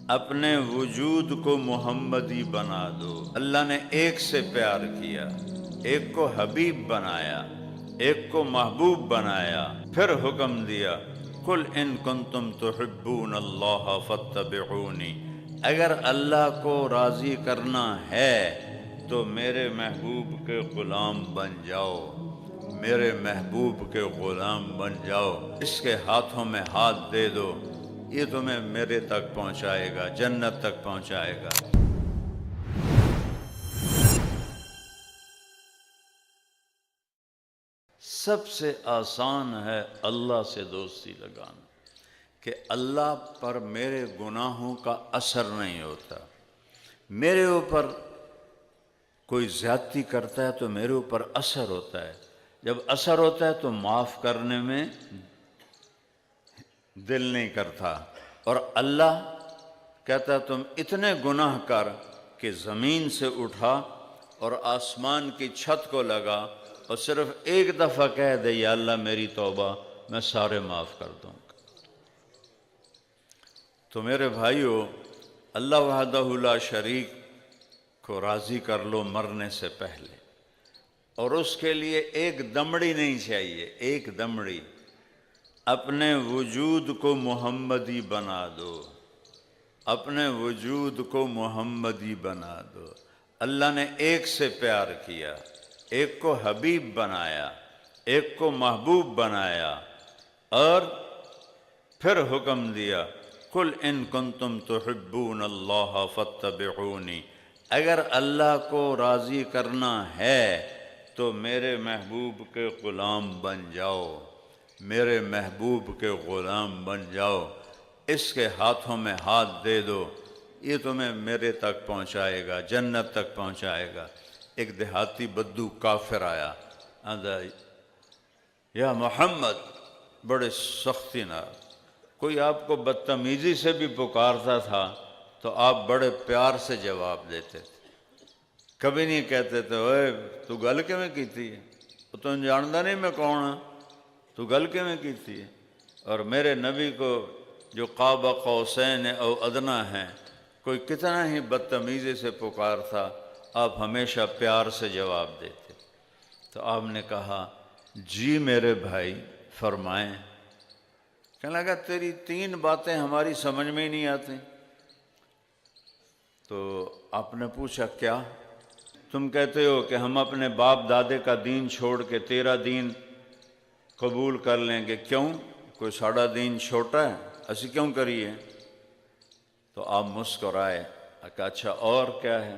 اپنے وجود کو محمدی بنا دو۔ اللہ نے ایک سے پیار کیا، ایک کو حبیب بنایا، ایک کو محبوب بنایا، پھر حکم دیا قل ان کنتم تحبون اللہ فاتبعونی، اگر اللہ کو راضی کرنا ہے تو میرے محبوب کے غلام بن جاؤ، میرے محبوب کے غلام بن جاؤ، اس کے ہاتھوں میں ہاتھ دے دو، یہ تمہیں میرے تک پہنچائے گا، جنت تک پہنچائے گا۔ سب سے آسان ہے اللہ سے دوستی لگانا، کہ اللہ پر میرے گناہوں کا اثر نہیں ہوتا، میرے اوپر کوئی زیادتی کرتا ہے تو میرے اوپر اثر ہوتا ہے، جب اثر ہوتا ہے تو معاف کرنے میں دل نہیں کرتا، اور اللہ کہتا ہے تم اتنے گناہ کر کہ زمین سے اٹھا اور آسمان کی چھت کو لگا اور صرف ایک دفعہ کہہ دے یا اللہ میری توبہ، میں سارے معاف کر دوں گا۔ تو میرے بھائیو، اللہ وحدہ لا شریک کو راضی کر لو مرنے سے پہلے، اور اس کے لیے ایک دمڑی نہیں چاہیے، ایک دمڑی، اپنے وجود کو محمدی بنا دو، اپنے وجود کو محمدی بنا دو۔ اللہ نے ایک سے پیار کیا، ایک کو حبیب بنایا، ایک کو محبوب بنایا، اور پھر حکم دیا قل ان کنتم تحبون اللہ فاتبعونی، اگر اللہ کو راضی کرنا ہے تو میرے محبوب کے غلام بن جاؤ، میرے محبوب کے غلام بن جاؤ، اس کے ہاتھوں میں ہاتھ دے دو، یہ تمہیں میرے تک پہنچائے گا، جنت تک پہنچائے گا۔ ایک دیہاتی بدو کافر آیا، یا محمد، بڑے سختی نہ، کوئی آپ کو بدتمیزی سے بھی پکارتا تھا تو آپ بڑے پیار سے جواب دیتے تھے، کبھی نہیں کہتے تھے اوے تو گل کیویں کیتی ہے، تو جاندا نہیں میں کون ہاں، تو گل کیویں کیتی ہے۔ اور میرے نبی کو جو قاب قوسین او ادنیٰ ہیں، کوئی کتنا ہی بدتمیزی سے پکارتا، آپ ہمیشہ پیار سے جواب دیتے۔ تو آپ نے کہا جی میرے بھائی فرمائیں۔ کہنے لگا تیری 3 باتیں ہماری سمجھ میں ہی نہیں آتی۔ تو آپ نے پوچھا کیا؟ تم کہتے ہو کہ ہم اپنے باپ دادے کا دین چھوڑ کے تیرا دین قبول کر لیں گے، کیوں؟ کوئی ساڑا دین چھوٹا ہے، اسی کیوں کریے؟ تو آپ مسکرائے، کہا اچھا اور کیا ہے؟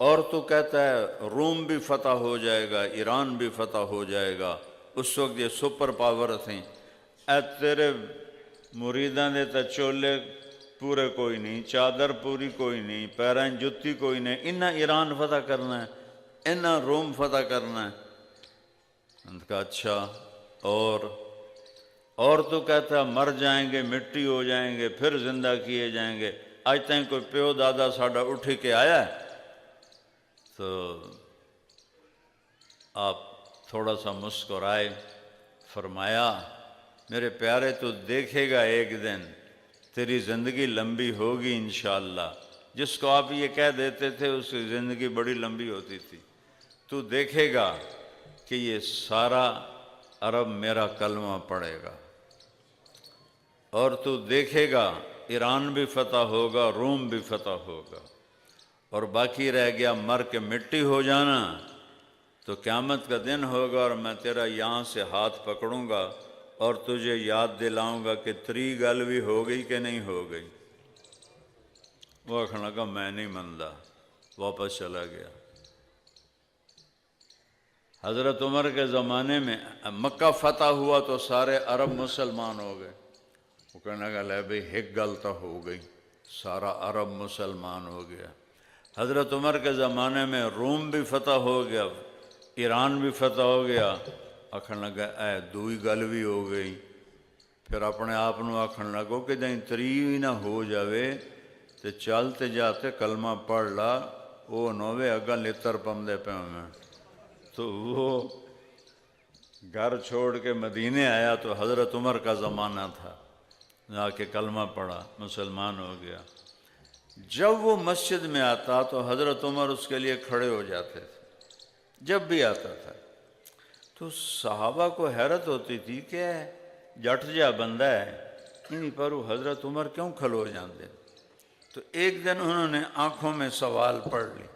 اور تو کہتا ہے روم بھی فتح ہو جائے گا، ایران بھی فتح ہو جائے گا، اس وقت یہ سپر پاور تھیں، اے تیرے مریداں دے تا چولے پورے کوئی نہیں، چادر پوری کوئی نہیں، پیریں جتی کوئی نہیں، انہاں ایران فتح کرنا ہے، انہاں روم فتح کرنا ہے۔ انہوں نے کہا اچھا اور تو کہتا ہے مر جائیں گے، مٹی ہو جائیں گے، پھر زندہ کیے جائیں گے، آج تائیں کوئی پیو دادا ساڑا اٹھ کے آیا ہے؟ تو آپ تھوڑا سا مسکرائے، فرمایا میرے پیارے تو دیکھے گا ایک دن تیری زندگی لمبی ہوگی انشاءاللہ، جس کو آپ یہ کہہ دیتے تھے اس کی زندگی بڑی لمبی ہوتی تھی، تو دیکھے گا کہ یہ سارا عرب میرا کلمہ پڑھے گا، اور تو دیکھے گا ایران بھی فتح ہوگا، روم بھی فتح ہوگا، اور باقی رہ گیا مر کے مٹی ہو جانا، تو قیامت کا دن ہوگا اور میں تیرا یہاں سے ہاتھ پکڑوں گا اور تجھے یاد دلاؤں گا کہ تری گل بھی ہو گئی کہ نہیں ہو گئی۔ وہ آخنے لگا میں نہیں مندا، واپس چلا گیا۔ حضرت عمر کے زمانے میں مکہ فتح ہوا تو سارے عرب مسلمان ہو گئے، وہ کہنے لگا لے بھئی ایک گل تو ہو گئی، سارا عرب مسلمان ہو گیا۔ حضرت عمر کے زمانے میں روم بھی فتح ہو گیا، ایران بھی فتح ہو گیا، آکھن لگا اے دوئی گل بھی ہو گئی۔ پھر اپنے آپ نو آکھن لگو کہ جائیں تری نہ ہو جاوے تے چلتے جاتے کلمہ پڑھ لا، وہ نوے اگا لتر پمدے پہ میں۔ تو وہ گھر چھوڑ کے مدینے آیا تو حضرت عمر کا زمانہ تھا، جا کے کلمہ پڑھا، مسلمان ہو گیا۔ جب وہ مسجد میں آتا تو حضرت عمر اس کے لیے کھڑے ہو جاتے تھے جب بھی آتا تھا۔ تو صحابہ کو حیرت ہوتی تھی کہ جٹ جا بندہ ہے انہیں پر وہ حضرت عمر کیوں کھلو جاندے۔ تو ایک دن انہوں نے آنکھوں میں سوال پڑھ لی،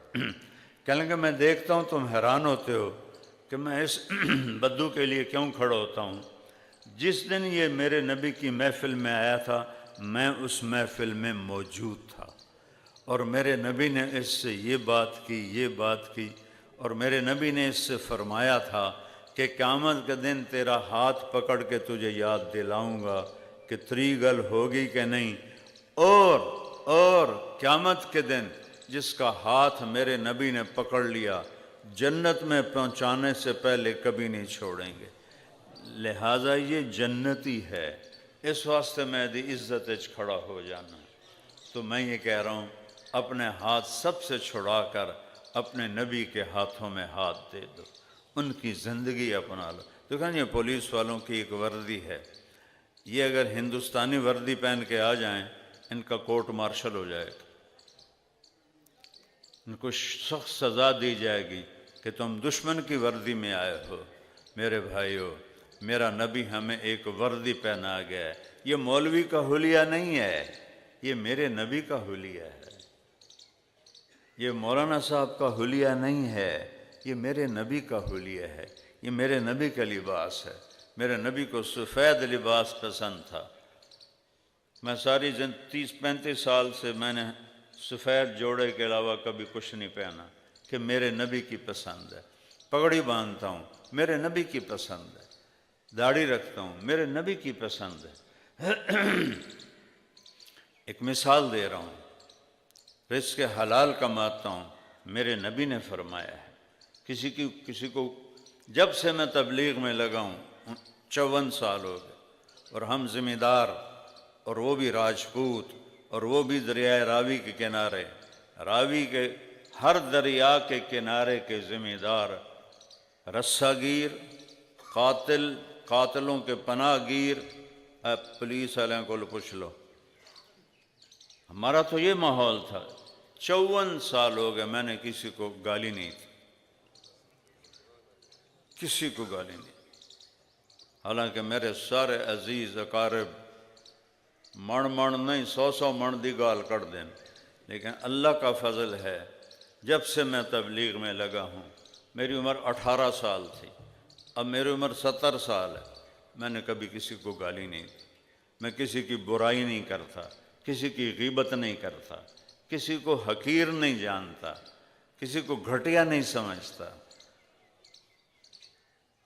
کہنے کہ میں دیکھتا ہوں تم حیران ہوتے ہو کہ میں اس بدو کے لیے کیوں کھڑا ہوتا ہوں۔ جس دن یہ میرے نبی کی محفل میں آیا تھا میں اس محفل میں موجود تھا، اور میرے نبی نے اس سے یہ بات کی اور میرے نبی نے اس سے فرمایا تھا کہ قیامت کے دن تیرا ہاتھ پکڑ کے تجھے یاد دلاؤں گا کہ تریگل ہوگی کہ نہیں، اور قیامت کے دن جس کا ہاتھ میرے نبی نے پکڑ لیا جنت میں پہنچانے سے پہلے کبھی نہیں چھوڑیں گے، لہٰذا یہ جنتی ہے، اس واسطے میں دی عزت اچ کھڑا ہو جانا۔ تو میں یہ کہہ رہا ہوں اپنے ہاتھ سب سے چھڑا کر اپنے نبی کے ہاتھوں میں ہاتھ دے دو، ان کی زندگی اپنا لو۔ دیکھیں یہ پولیس والوں کی ایک وردی ہے، یہ اگر ہندوستانی وردی پہن کے آ جائیں ان کا کورٹ مارشل ہو جائے گا، ان کو سخت سزا دی جائے گی کہ تم دشمن کی وردی میں آئے ہو۔ میرے بھائیو، میرا نبی ہمیں ایک وردی پہنا گیا ہے، یہ مولوی کا حلیہ نہیں ہے، یہ میرے نبی کا حلیہ ہے، یہ مولانا صاحب کا حلیہ نہیں ہے، یہ میرے نبی کا حلیہ ہے، یہ میرے نبی کا لباس ہے۔ میرے نبی کو سفید لباس پسند تھا، میں ساری 30-35 سال سے میں نے سفید جوڑے کے علاوہ کبھی کچھ نہیں پہنا، کہ میرے نبی کی پسند ہے۔ پگڑی باندھتا ہوں میرے نبی کی پسند ہے، داڑھی رکھتا ہوں میرے نبی کی پسند ہے۔ ایک مثال دے رہا ہوں، رزق حلال کماتا ہوں میرے نبی نے فرمایا ہے۔ کسی کو جب سے میں تبلیغ میں لگا ہوں 54 سال ہو گئے، اور ہم ذمہ دار، اور وہ بھی راجپوت، اور وہ بھی دریائے راوی کے کنارے، راوی کے ہر دریا کے کنارے کے ذمہ دار، رسہ گیر، قاتلوں کے پناہ گیر، پولیس والوں کو پوچھ لو۔ ہمارا تو یہ ماحول تھا، 54 سال ہو گئے میں نے کسی کو گالی نہیں دی، کسی کو گالی نہیں، حالانکہ میرے سارے عزیز اقارب من نہیں 100 من دی گال کر دیں، لیکن اللہ کا فضل ہے جب سے میں تبلیغ میں لگا ہوں، میری عمر 18 سال تھی، اب میری عمر 70 سال ہے، میں نے کبھی کسی کو گالی نہیں دی، میں کسی کی برائی نہیں کرتا، کسی کی غیبت نہیں کرتا، کسی کو حقیر نہیں جانتا، کسی کو گھٹیا نہیں سمجھتا،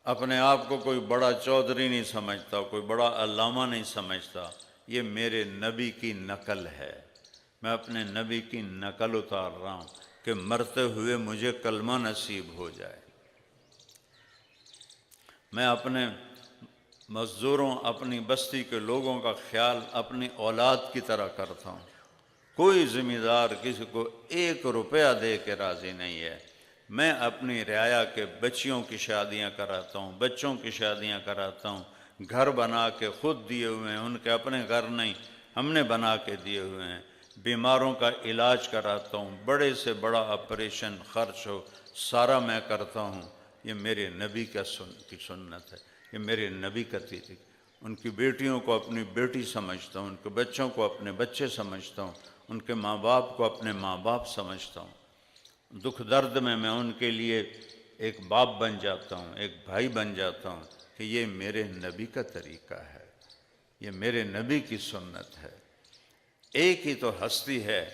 اپنے آپ کو کوئی بڑا چودھری نہیں سمجھتا، کوئی بڑا علامہ نہیں سمجھتا۔ یہ میرے نبی کی نقل ہے، میں اپنے نبی کی نقل اتار رہا ہوں کہ مرتے ہوئے مجھے کلمہ نصیب ہو جائے۔ میں اپنے مزدوروں، اپنی بستی کے لوگوں کا خیال اپنی اولاد کی طرح کرتا ہوں، کوئی ذمہ دار کسی کو 1 روپیہ دے کے راضی نہیں ہے۔ میں اپنی رعایا کے بچیوں کی شادیاں کراتا ہوں، بچوں کی شادیاں کراتا ہوں، گھر بنا کے خود دیے ہوئے ہیں، ان کے اپنے گھر نہیں، ہم نے بنا کے دیے ہوئے ہیں، بیماروں کا علاج کراتا ہوں، بڑے سے بڑا آپریشن خرچ ہو سارا میں کرتا ہوں۔ یہ میرے نبی کی سنت ہے، یہ میرے نبی کا طریقہ۔ ان کی بیٹیوں کو اپنی بیٹی سمجھتا ہوں، ان کے بچوں کو اپنے بچے سمجھتا ہوں، ان کے ماں باپ کو اپنے ماں باپ سمجھتا ہوں، دکھ درد میں میں ان کے لیے ایک باپ بن جاتا ہوں، ایک بھائی بن جاتا ہوں، کہ یہ میرے نبی کا طریقہ ہے، یہ میرے نبی کی سنت ہے۔ ایک ہی تو ہستی ہے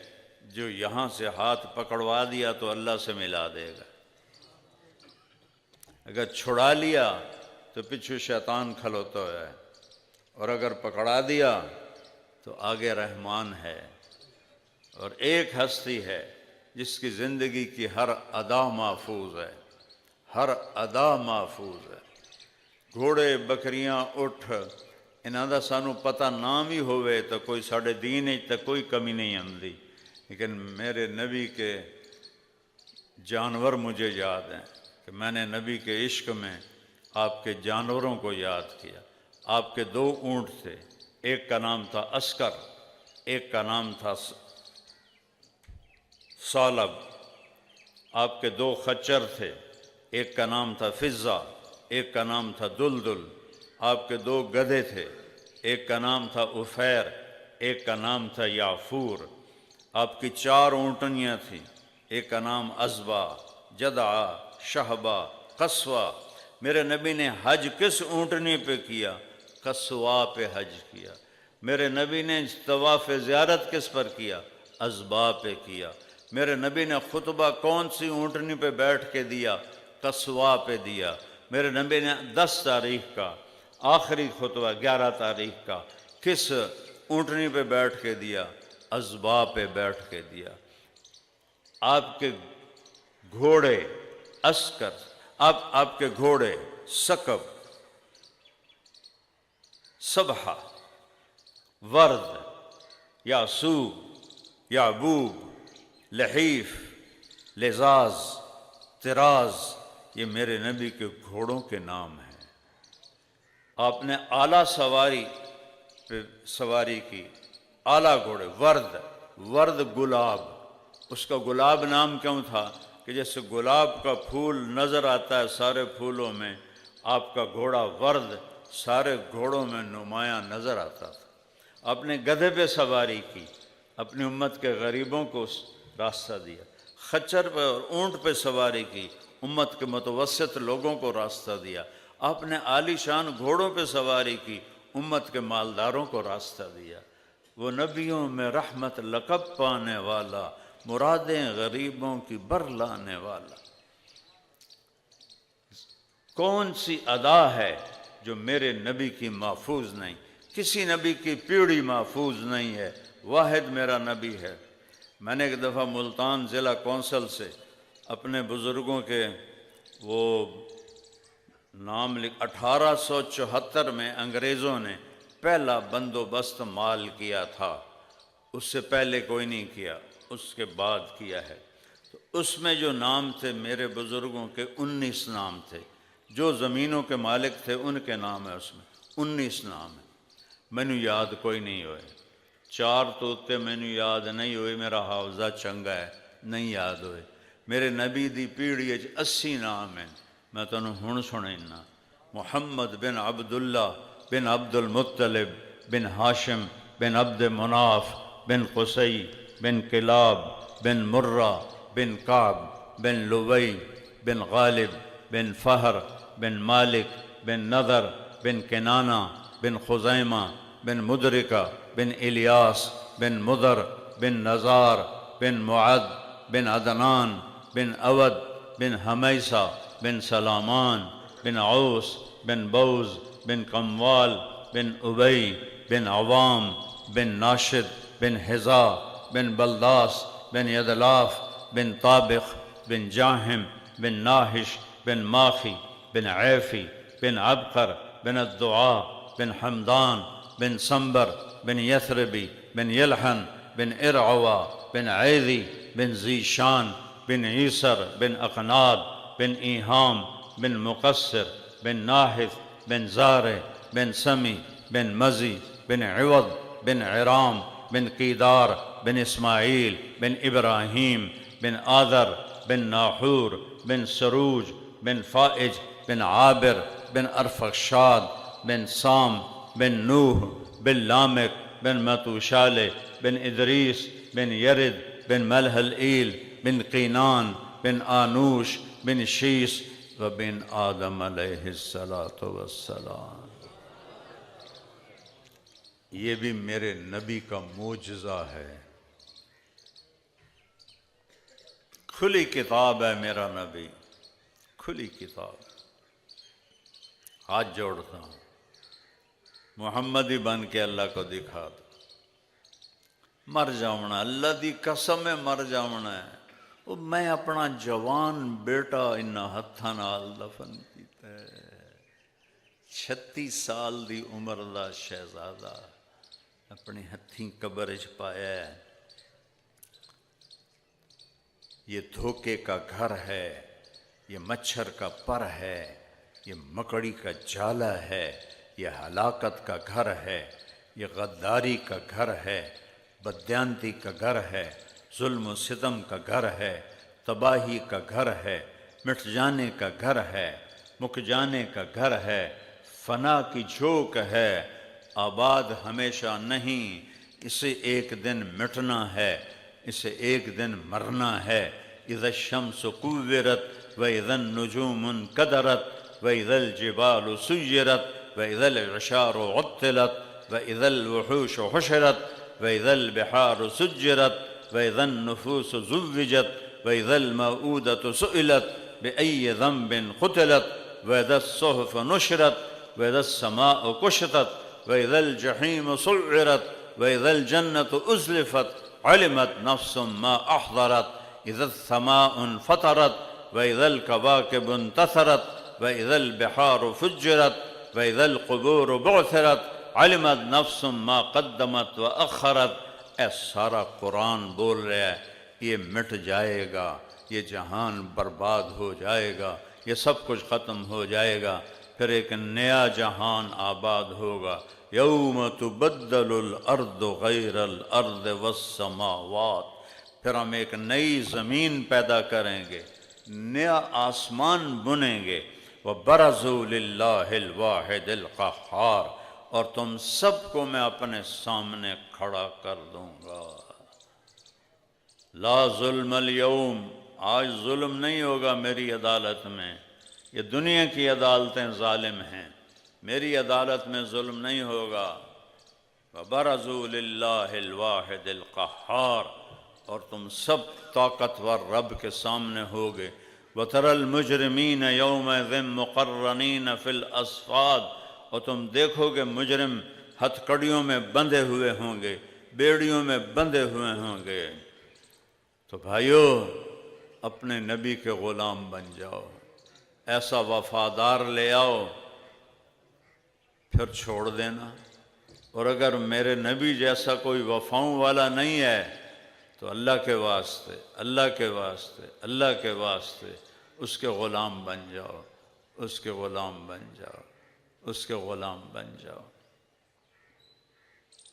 جو یہاں سے ہاتھ پکڑوا دیا تو اللہ سے ملا دے گا، اگر چھڑا لیا تو پیچھے شیطان کھلوتا ہے، اور اگر پکڑا دیا تو آگے رحمان ہے۔ اور ایک ہستی ہے جس کی زندگی کی ہر ادا محفوظ ہے، ہر ادا محفوظ ہے۔ گھوڑے بکریاں اٹھ انہاں دا سانو پتہ نہ بھی ہوئے تو کوئی ساڑھے دین تک کوئی کمی نہیں آندی، لیکن میرے نبی کے جانور مجھے یاد ہیں کہ میں نے نبی کے عشق میں آپ کے جانوروں کو یاد کیا۔ آپ کے 2 اونٹ تھے، ایک کا نام تھا عسکر، ایک کا نام تھا صالب، آپ کے دو خچر تھے، ایک کا نام تھا فضہ، ایک کا نام تھا دلدل۔ آپ کے دو گدھے تھے، ایک کا نام تھا عفیر، ایک کا نام تھا یافور۔ آپ کی 4 اونٹنیاں تھیں، ایک کا نام عذبہ، جدعہ، شہبہ، قصوہ۔ میرے نبی نے حج کس اونٹنی پہ کیا؟ قصوہ پہ حج کیا۔ میرے نبی نے طواف زیارت کس پر کیا؟ عذبہ پہ کیا۔ میرے نبی نے خطبہ کون سی اونٹنی پہ بیٹھ کے دیا؟ قصوہ پہ دیا۔ میرے نبی نے 10 تاریخ کا آخری خطبہ 11 تاریخ کا کس اونٹنی پہ بیٹھ کے دیا؟ عذبہ پہ بیٹھ کے دیا۔ آپ کے گھوڑے عسکر، آپ کے گھوڑے سکب، سبحہ، ورد، یاسوب، یعبوب، لحیف، لزاز، طراز، یہ میرے نبی کے گھوڑوں کے نام ہیں۔ آپ نے اعلیٰ سواری پہ سواری کی، اعلیٰ گھوڑے، ورد گلاب۔ اس کا گلاب نام کیوں تھا؟ کہ جیسے گلاب کا پھول نظر آتا ہے سارے پھولوں میں، آپ کا گھوڑا ورد سارے گھوڑوں میں نمایاں نظر آتا تھا۔ آپ نے گدھے پہ سواری کی، اپنی امت کے غریبوں کو راستہ دیا۔ خچر پہ اور اونٹ پہ سواری کی، امت کے متوسط لوگوں کو راستہ دیا۔ آپ نے عالی شان گھوڑوں پہ سواری کی، امت کے مالداروں کو راستہ دیا۔ وہ نبیوں میں رحمت لقب پانے والا، مرادیں غریبوں کی بر لانے والا۔ کون سی ادا ہے جو میرے نبی کی محفوظ نہیں؟ کسی نبی کی پیڑھی محفوظ نہیں ہے، واحد میرا نبی ہے۔ میں نے ایک دفعہ ملتان ضلع کونسل سے اپنے بزرگوں کے وہ نام 1874 میں انگریزوں نے پہلا بندوبست مال کیا تھا، اس سے پہلے کوئی نہیں کیا، اس کے بعد کیا ہے۔ تو اس میں جو نام تھے میرے بزرگوں کے 19 نام تھے، جو زمینوں کے مالک تھے ان کے نام ہے، اس میں 19 نام ہیں۔ مینو یاد کوئی نہیں ہوئے، 4 توتے مینو یاد نہیں ہوئے، میرا حافظہ چنگا ہے، نہیں یاد ہوئے۔ میرے نبی دی پیڑھی 80 نام ہیں، میں تنوں ہن سنینا۔ محمد بن عبداللہ بن عبد المطلب بن ہاشم بن عبد مناف بن قصی بن کلاب بن مرہ بن کعب بن لوی بن غالب بن فہر بن مالک بن نضر بن کنانہ بن خزیمہ بن مدرکہ بن الیاس بن مضر بن نزار بن معد بن عدنان بن اود بن حمیسہ بن سلامان بن عوس بن بوز بن قموال بن ابی بن عوام بن ناشد بن حذا بن بلداس بن یدلاف بن طابق بن جاہم بن ناحش بن ماخی بن عیفی بن عبقر بن الدعاء بن حمدان بن سنبر بن یثربی بن یلحن بن ارعوا بن عیدی بن زیشان بن عیسر بن اقناد بن ایہام بن مقصر بن ناحث بن زارع بن سمی بن مزی بن عوض بن عرام بن قیدار بن اسماعیل بن ابراہیم بن آذر بن ناحور بن سروج بن فائج بن عابر بن ارفخشاد بن سام بن نوح بن لامک بن متوشالہ بن ادریس بن یرد بن ملح العیل بن قینان بن آنوش بن شیس وبن آدم علیہ السلام۔ یہ بھی میرے نبی کا معجزہ ہے، کھلی کتاب ہے میرا نبی، کھلی کتاب۔ ہاتھ جوڑتا ہوں، محمدی بن کے اللہ کو دکھا دو۔ مر جاؤنا، اللہ دی قسم ہے مر جاؤنا ہے۔ وہ میں اپنا جوان بیٹا انہاں ہتھاں نال دفن کیتا ہے، 36 سال دی عمر دا شہزادہ اپنی ہتھیں قبر وچ پایا ہے۔ یہ دھوکے کا گھر ہے، یہ مچھر کا پر ہے، یہ مکڑی کا جالا ہے، یہ ہلاکت کا گھر ہے، یہ غداری کا گھر ہے، بدیانتی کا گھر ہے، ظلم و ستم کا گھر ہے، تباہی کا گھر ہے، مٹ جانے کا گھر ہے، مک جانے کا گھر ہے، فنا کی جھوک ہے، آباد ہمیشہ نہیں، اسے ایک دن مٹنا ہے، اسے ایک دن مرنا ہے۔ اذا الشمس كورت واذا النجوم انكدرت واذا الجبال سيرت واذا العشار عطلت واذا الوحوش حشرت واذا البحار سجرت واذا النفوس زوجت واذا الموءودة سئلت بأي ذنب قتلت واذا الصحف نشرت واذا السماء كشطت واذا الجحيم سعرت واذا الجنة أزلفت علمت نفس ما أحضرت اذا السماء انفطرت واذا الكواكب انتثرت واذا البحار فجرت واذا القبور بعثرت علمت نفس ما قدمت واخرت۔ اے سارا قرآن بول رہا ہے یہ مٹ جائے گا، یہ جہان برباد ہو جائے گا، یہ سب کچھ ختم ہو جائے گا، پھر ایک نیا جہان آباد ہوگا۔ یوم تبدل الارض غیر الارض والسماوات، پھر ہم ایک نئی زمین پیدا کریں گے، نیا آسمان بنیں گے۔ وَبَرَزُوا لِلَّهِ الْوَاحِدِ الْقَهَّارِ، اور تم سب کو میں اپنے سامنے کھڑا کر دوں گا۔ لا ظلم اليوم، آج ظلم نہیں ہوگا میری عدالت میں، یہ دنیا کی عدالتیں ظالم ہیں، میری عدالت میں ظلم نہیں ہوگا۔ وَبَرَزُوا لِلَّهِ الْوَاحِدِ الْقَهَّارِ، اور تم سب طاقتور رب کے سامنے ہوگے۔ وَتَرَى الْمُجْرِمِينَ يَوْمَئِذٍ مُقَرَّنِينَ فِي الْأَصْفَادِ، اور تم دیکھو گے مجرم ہتھ کڑیوں میں بندھے ہوئے ہوں گے، بیڑیوں میں بندھے ہوئے ہوں گے۔ تو بھائیو، اپنے نبی کے غلام بن جاؤ، ایسا وفادار لے آؤ، پھر چھوڑ دینا۔ اور اگر میرے نبی جیسا کوئی وفاؤں والا نہیں ہے تو اللہ کے واسطے، اللہ کے واسطے، اللہ کے واسطے اس کے غلام بن جاؤ، اس کے غلام بن جاؤ، اس کے غلام بن جاؤ۔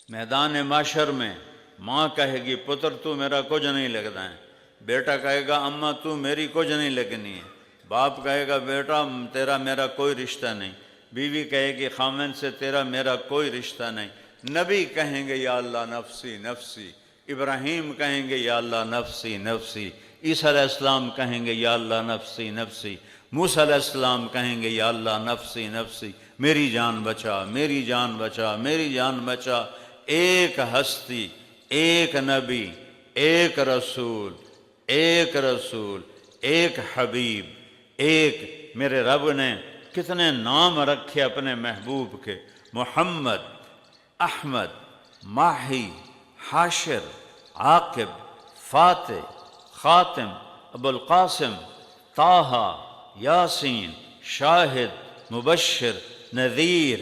میدان معاشر میں ماں کہے گی پتر تو میرا کچھ نہیں لگتا ہے، بیٹا کہے گا اماں تو میری کچھ نہیں لگنی ہے، باپ کہے گا بیٹا تیرا میرا کوئی رشتہ نہیں، بیوی کہے گی خامن سے تیرا میرا کوئی رشتہ نہیں، نبی کہیں گے یا اللہ نفسی نفسی، ابراہیم کہیں گے یا اللہ نفسی نفسی، عیسیٰ علیہ السلام کہیں گے یا اللہ نفسی نفسی، موسیٰ علیہ السلام کہیں گے یا اللہ نفسی نفسی، میری جان بچا، میری جان بچا، میری جان بچا۔ ایک ہستی، ایک نبی، ایک رسول، ایک رسول، ایک حبیب، ایک میرے رب نے کتنے نام رکھے اپنے محبوب کے، محمد، احمد، ماہی، حاشر، عاقب، فاتح، خاتم، ابو القاسم، طٰہٰ، یاسین، شاہد، مبشر، نذیر،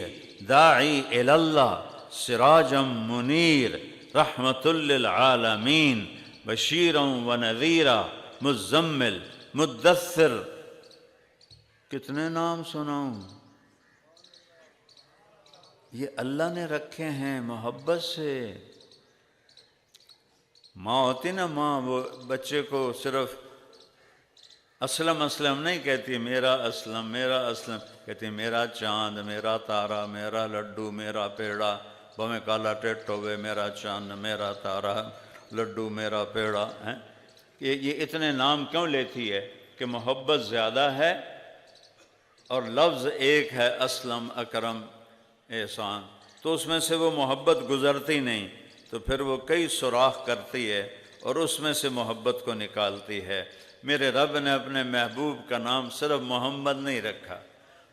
داعی اللہ، سراجا منیر، رحمت للعالمین، بشیرا و نذیرا، مزمل، مدثر۔ کتنے نام سناؤں؟ یہ اللہ نے رکھے ہیں محبت سے۔ ماں ہوتی نا، ماں وہ بچے کو صرف اسلم اسلم نہیں کہتی، میرا اسلم، میرا اسلم، کہتی میرا چاند، میرا تارا، میرا لڈو، میرا پیڑا، بھویں کالا ٹیٹ ہوئے، میرا چاند، میرا تارا، لڈو، میرا پیڑا۔ یہ اتنے نام کیوں لیتی ہے؟ کہ محبت زیادہ ہے اور لفظ ایک ہے، اسلم، اکرم، احسان، تو اس میں سے وہ محبت گزرتی نہیں، تو پھر وہ کئی سوراخ کرتی ہے اور اس میں سے محبت کو نکالتی ہے۔ میرے رب نے اپنے محبوب کا نام صرف محمد نہیں رکھا،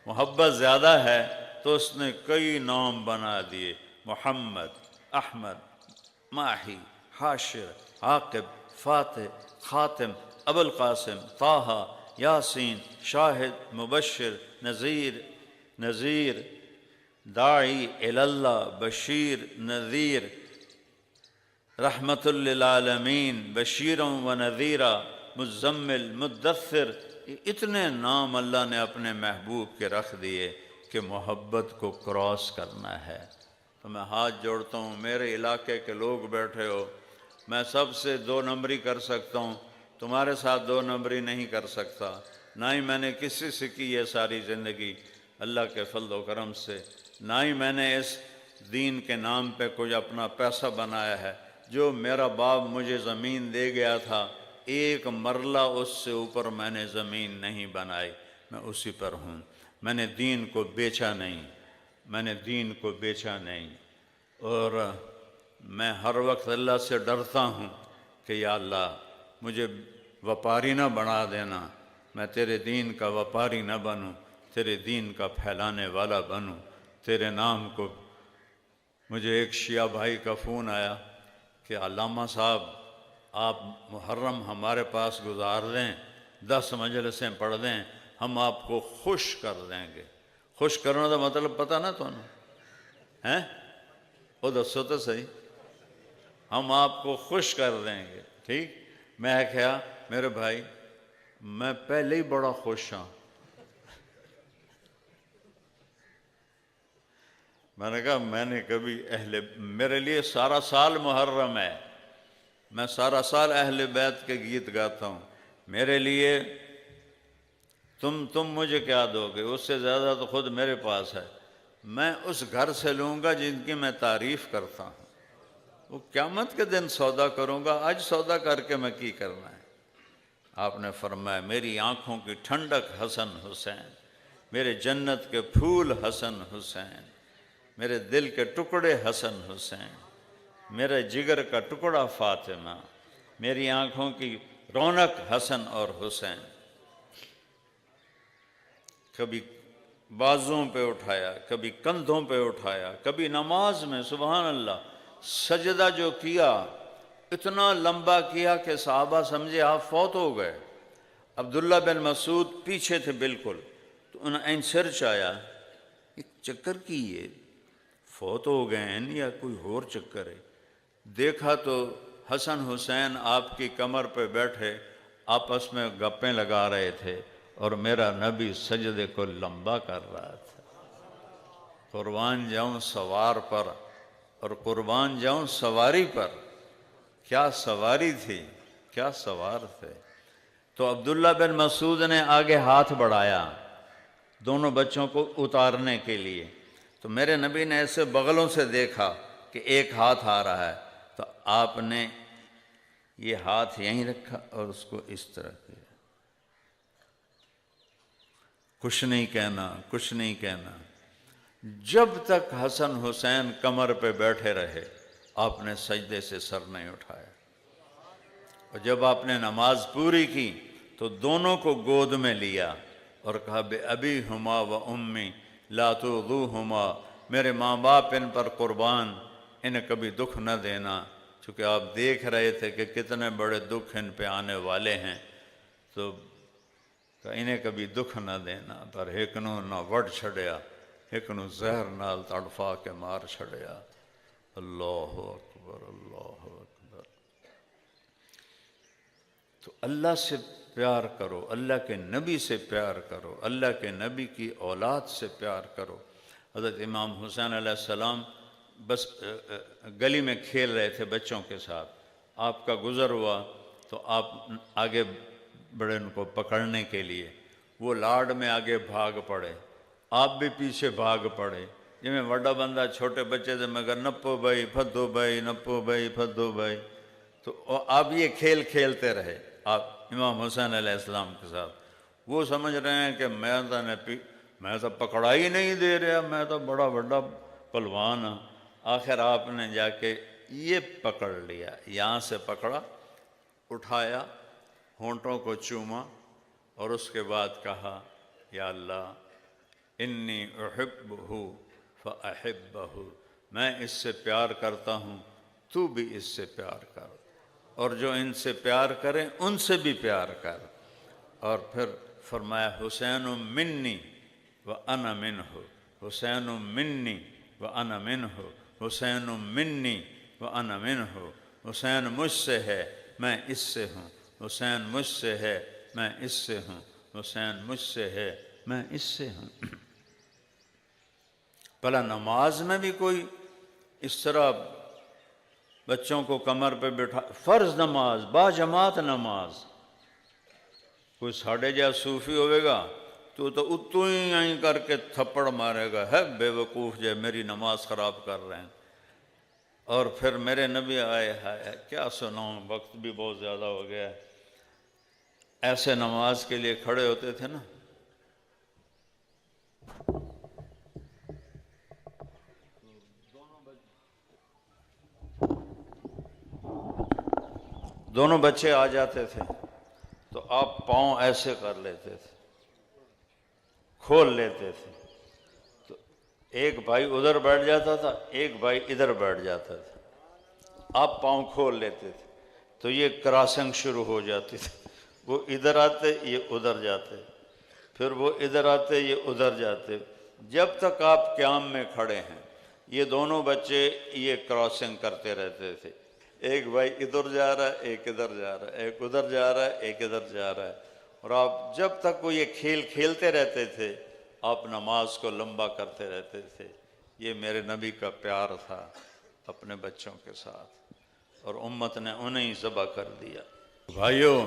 محبت زیادہ ہے تو اس نے کئی نام بنا دیے، محمد، احمد، ماہی، حاشر، عاقب، فاتح، خاتم، ابو القاسم، طٰہٰ، یاسین، شاہد، مبشر، نذیر، داعی اللہ، بشیر، نذیر، رحمت للعالمین، بشیرا و نذیرا، مزمل، مدثر۔ اتنے نام اللہ نے اپنے محبوب کے رکھ دیے کہ محبت کو کراس کرنا ہے۔ تو میں ہاتھ جوڑتا ہوں، میرے علاقے کے لوگ بیٹھے ہو، میں سب سے 2 نمبری کر سکتا ہوں، تمہارے ساتھ 2 نمبری نہیں کر سکتا، نہ ہی میں نے کسی سے کی ہے ساری زندگی اللہ کے فضل و کرم سے، نہ ہی میں نے اس دین کے نام پہ کچھ اپنا پیسہ بنایا ہے۔ جو میرا باپ مجھے زمین دے گیا تھا، ایک مرلہ اس سے اوپر میں نے زمین نہیں بنائی، میں اسی پر ہوں۔ میں نے دین کو بیچا نہیں، میں نے دین کو بیچا نہیں، اور میں ہر وقت اللہ سے ڈرتا ہوں کہ یا اللہ مجھے وپاری نہ بنا دینا، میں تیرے دین کا وپاری نہ بنوں، تیرے دین کا پھیلانے والا بنوں، تیرے نام کو۔ مجھے ایک شیعہ بھائی کا فون آیا کہ علامہ صاحب آپ محرم ہمارے پاس گزار دیں، 10 مجلسیں پڑھ دیں، ہم آپ کو خوش کر دیں گے۔ خوش کرنا دا مطلب پتہ نہ تو ہیں؟ وہ دسو تو صحیح، ہم آپ کو خوش کر دیں گے، ٹھیک؟ میں کہا میرے بھائی میں پہلے ہی بڑا خوش ہوں۔ میں نے کہا میں نے کبھی میرے لیے سارا سال محرم ہے، میں سارا سال اہل بیت کے گیت گاتا ہوں، میرے لیے تم مجھے کیا دو گے؟ اس سے زیادہ تو خود میرے پاس ہے، میں اس گھر سے لوں گا جن کی میں تعریف کرتا ہوں، وہ قیامت کے دن سودا کروں گا، آج سودا کر کے میں کی کرنا ہے؟ آپ نے فرمایا میری آنکھوں کی ٹھنڈک حسن حسین، میرے جنت کے پھول حسن حسین، میرے دل کے ٹکڑے حسن حسین، میرے جگر کا ٹکڑا فاطمہ، میری آنکھوں کی رونق حسن اور حسین۔ کبھی بازوں پہ اٹھایا، کبھی کندھوں پہ اٹھایا، کبھی نماز میں سبحان اللہ سجدہ جو کیا اتنا لمبا کیا کہ صحابہ سمجھے آپ فوت ہو گئے۔ عبداللہ بن مسعود پیچھے تھے بالکل، تو انہیں سر چایا ایک چکر کی یہ فوت ہو گئے ہیں یا کوئی اور چکر ہے؟ دیکھا تو حسن حسین آپ کی کمر پہ بیٹھے آپس میں گپیں لگا رہے تھے، اور میرا نبی سجدے کو لمبا کر رہا تھا۔ قربان جاؤں سوار پر، اور قربان جاؤں سواری پر، کیا سواری تھی، کیا سوار تھے۔ تو عبداللہ بن مسعود نے آگے ہاتھ بڑھایا دونوں بچوں کو اتارنے کے لیے، تو میرے نبی نے ایسے بغلوں سے دیکھا کہ ایک ہاتھ آ رہا ہے، تو آپ نے یہ ہاتھ یہیں رکھا اور اس کو اس طرح کیا۔ کچھ نہیں کہنا، کچھ نہیں کہنا، جب تک حسن حسین کمر پہ بیٹھے رہے آپ نے سجدے سے سر نہیں اٹھایا۔ اور جب آپ نے نماز پوری کی تو دونوں کو گود میں لیا اور کہا بے ابی ہما و امی لا تؤذوہما، میرے ماں باپ ان پر قربان، انہیں کبھی دکھ نہ دینا، چونکہ آپ دیکھ رہے تھے کہ کتنے بڑے دکھ ان پہ آنے والے ہیں، تو انہیں کبھی دکھ نہ دینا۔ پر ایکنوں نہ وڈ چھڑیا، ایکنوں زہر نال تڑفا کے مار چھڑیا۔ اللہ اکبر، اللہ اکبر۔ تو اللہ سے پیار کرو، اللہ کے نبی سے پیار کرو، اللہ کے نبی کی اولاد سے پیار کرو۔ حضرت امام حسین علیہ السلام بس گلی میں کھیل رہے تھے بچوں کے ساتھ، آپ کا گزر ہوا تو آپ آگے بڑے ان کو پکڑنے کے لیے، وہ لاڈ میں آگے بھاگ پڑے، آپ بھی پیچھے بھاگ پڑے، جی میں وڈا بندہ چھوٹے بچے سے مگر نپو بھائی پھدو بھائی، نپو بھائی پھدو بھائی، تو آپ یہ کھیل کھیلتے رہے آپ امام حسین علیہ السلام کے ساتھ۔ وہ سمجھ رہے ہیں کہ میں تو پکڑا ہی نہیں دے رہا، میں تو بڑا بڑا پلوان ہوں۔ آخر آپ نے جا کے یہ پکڑ لیا، یہاں سے پکڑا، اٹھایا، ہونٹوں کو چوما، اور اس کے بعد کہا یا اللہ انی احبہ فاحبہ، میں اس سے پیار کرتا ہوں، تو بھی اس سے پیار کر، اور جو ان سے پیار کریں ان سے بھی پیار کر۔ اور پھر فرمایا حسین منی وانا منہ، حسین منی وانا منہ، حسین منی وانا منہ، حسین مجھ سے ہے میں اس سے ہوں، حسین مجھ سے ہے میں اس سے ہوں، حسین مجھ سے ہے میں اس سے ہوں۔ بھلا نماز میں بھی کوئی اس طرح بچوں کو کمر پہ بٹھا، فرض نماز با جماعت نماز، کوئی ساڑھے جا صوفی ہوئے گا تو اتو ہی آئیں کر کے تھپڑ مارے گا، ہے بے وقوف جو میری نماز خراب کر رہے ہیں۔ اور پھر میرے نبی آئے ہے کیا سناؤں، وقت بھی بہت زیادہ ہو گیا ہے، ایسے نماز کے لیے کھڑے ہوتے تھے نا، دونوں بچے آ جاتے تھے تو آپ پاؤں ایسے کر لیتے تھے، کھول لیتے تھے، تو ایک بھائی ادھر بیٹھ جاتا تھا، ایک بھائی ادھر بیٹھ جاتا تھا، آپ پاؤں کھول لیتے تھے تو یہ کراسنگ شروع ہو جاتی تھی، وہ ادھر آتے یہ ادھر جاتے، پھر وہ ادھر آتے یہ ادھر جاتے، جب تک آپ قیام میں کھڑے ہیں یہ دونوں بچے یہ کراسنگ کرتے رہتے تھے، ایک بھائی ادھر جا رہا ہے ایک ادھر جا رہا ہے، ایک ادھر جا رہا ہے ایک ادھر جا رہا ہے، اور آپ جب تک وہ یہ کھیل کھیلتے رہتے تھے آپ نماز کو لمبا کرتے رہتے تھے۔ یہ میرے نبی کا پیار تھا اپنے بچوں کے ساتھ، اور امت نے انہیں ذبح کر دیا۔ بھائیوں،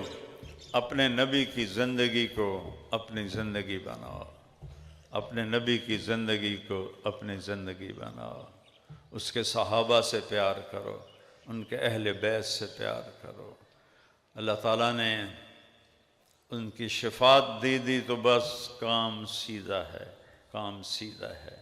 اپنے نبی کی زندگی کو اپنی زندگی بناؤ، اپنے نبی کی زندگی کو اپنی زندگی بناؤ، اس کے صحابہ سے پیار کرو، ان کے اہل بیت سے پیار کرو۔ اللہ تعالیٰ نے ان کی شفاعت دی تو بس کام سیدھا ہے، کام سیدھا ہے۔